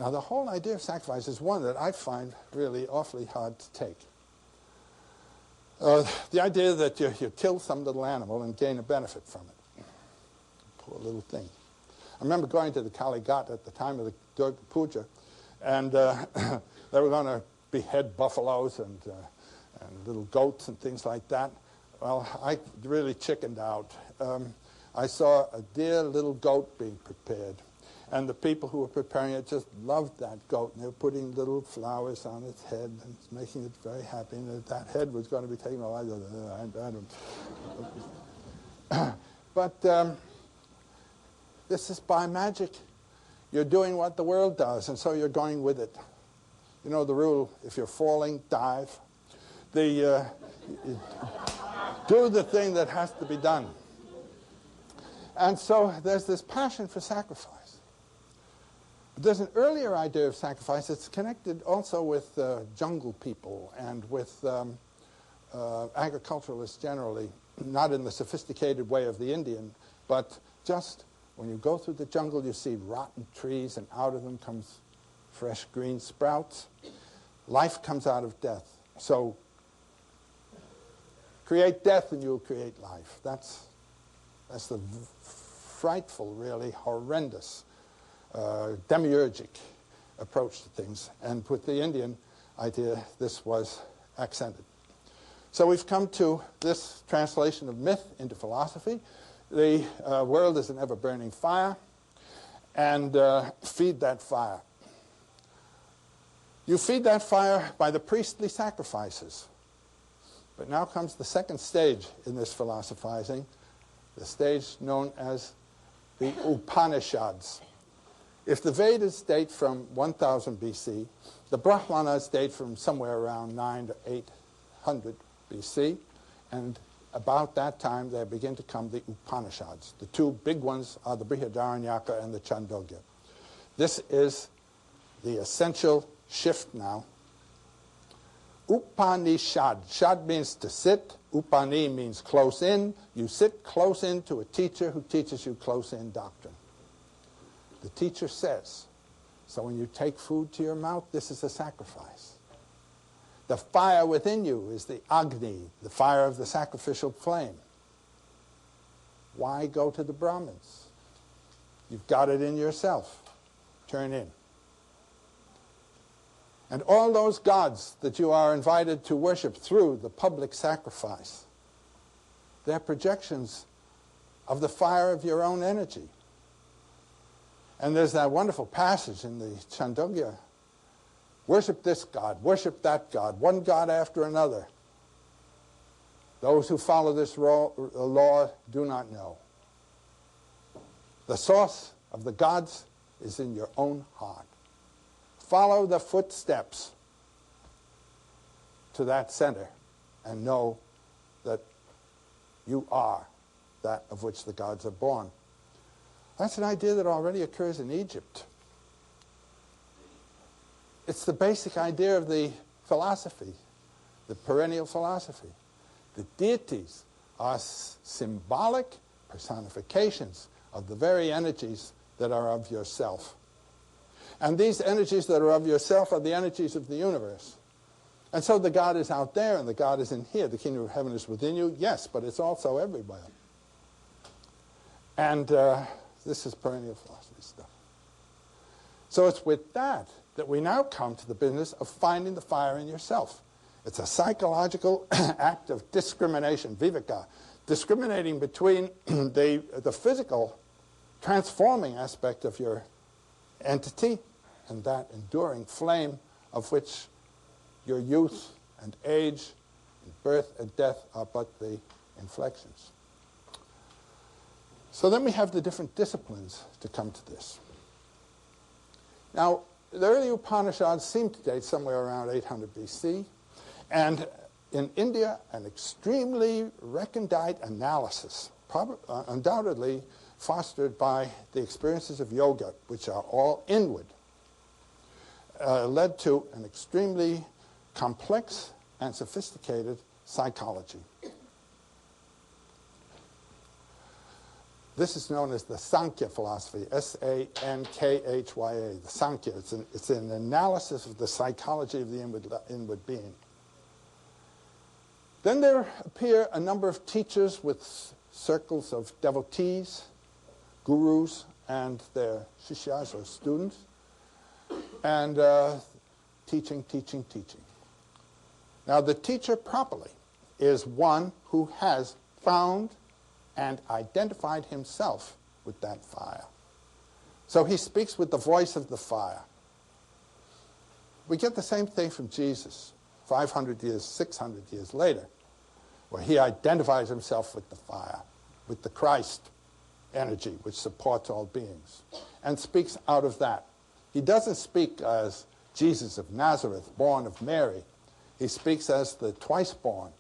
Now, the whole idea of sacrifice is one that I find really awfully hard to take. The idea that you kill some little animal and gain a benefit from it. Poor little thing. I remember going to the Kali Ghat at the time of the Durga Puja, and they were going to behead buffaloes and little goats and things like that. Well, I really chickened out. I saw a dear little goat being prepared, and the people who were preparing it just loved that goat, and they were putting little flowers on its head and making it very happy, and that head was going to be taken away. But this is by magic. You're doing what the world does, and so you're going with it. You know the rule, if you're falling, dive. Do the thing that has to be done. And so there's this passion for sacrifice. But there's an earlier idea of sacrifice that's connected also with jungle people and with agriculturalists generally, not in the sophisticated way of the Indian, but just when you go through the jungle, you see rotten trees, and out of them comes fresh green sprouts. Life comes out of death. So create death and you'll create life. That's the frightful, really horrendous, demiurgic approach to things. And with the Indian idea, this was accented. So we've come to this translation of myth into philosophy. The world is an ever-burning fire, and feed that fire. You feed that fire by the priestly sacrifices. But now comes the second stage in this philosophizing, the stage known as the Upanishads. If the Vedas date from 1000 BC, the Brahmanas date from somewhere around 9 to 800 BC, and about that time there begin to come the Upanishads. The two big ones are the Brihadaranyaka and the Chandogya. This is the essential shift now. Upanishad. Shad means to sit. Upani means close in. You sit close in to a teacher who teaches you close in doctrine. The teacher says. So when you take food to your mouth, this is a sacrifice. The fire within you is the Agni, the fire of the sacrificial flame. Why go to the Brahmins? You've got it in yourself. Turn in. And all those gods that you are invited to worship through the public sacrifice, they're projections of the fire of your own energy. And there's that wonderful passage in the Chandogya. Worship this god, worship that god, one god after another. Those who follow this law do not know. The source of the gods is in your own heart. Follow the footsteps to that center and know that you are that of which the gods are born. That's an idea that already occurs in Egypt. It's the basic idea of the philosophy, the perennial philosophy. The deities are symbolic personifications of the very energies that are of yourself. And these energies that are of yourself are the energies of the universe. And so the God is out there and the God is in here. The kingdom of heaven is within you, yes, but it's also everywhere. And this is perennial philosophy stuff. So it's with that that we now come to the business of finding the fire in yourself. It's a psychological act of discrimination, viveka, discriminating between the physical transforming aspect of your entity and that enduring flame of which your youth and age and birth and death are but the inflections. So then we have the different disciplines to come to this. Now, the early Upanishads seem to date somewhere around 800 BC, and in India, an extremely recondite analysis, undoubtedly fostered by the experiences of yoga, which are all inward, led to an extremely complex and sophisticated psychology. This is known as the Sankhya philosophy, S-A-N-K-H-Y-A, the Sankhya. It's an analysis of the psychology of the inward being. Then there appear a number of teachers with circles of devotees, gurus, and their shishyas, or students, and teaching. Now, the teacher properly is one who has found and identified himself with that fire. So he speaks with the voice of the fire. We get the same thing from Jesus 500 years, 600 years later, where he identifies himself with the fire, with the Christ energy which supports all beings, and speaks out of that. He doesn't speak as Jesus of Nazareth, born of Mary. He speaks as the twice-born,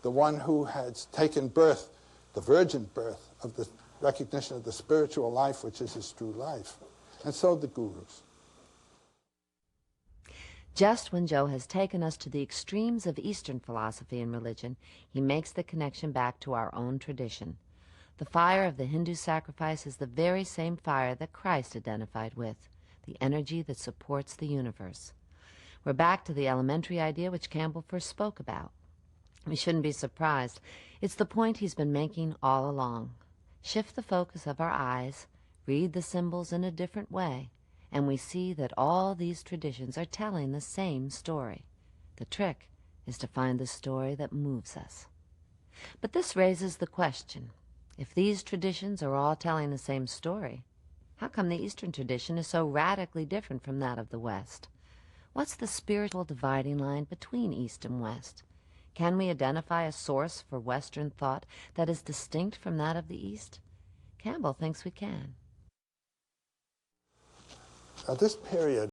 the one who has taken birth, the virgin birth of the recognition of the spiritual life, which is his true life. And so the gurus. Just when Joe has taken us to the extremes of Eastern philosophy and religion, he makes the connection back to our own tradition. The fire of the Hindu sacrifice is the very same fire that Christ identified with, the energy that supports the universe. We're back to the elementary idea which Campbell first spoke about. We shouldn't be surprised. It's the point he's been making all along. Shift the focus of our eyes, read the symbols in a different way, and we see that all these traditions are telling the same story. The trick is to find the story that moves us. But this raises the question, if these traditions are all telling the same story, how come the Eastern tradition is so radically different from that of the West? What's the spiritual dividing line between East and West? Can we identify a source for Western thought that is distinct from that of the East? Campbell thinks we can. This period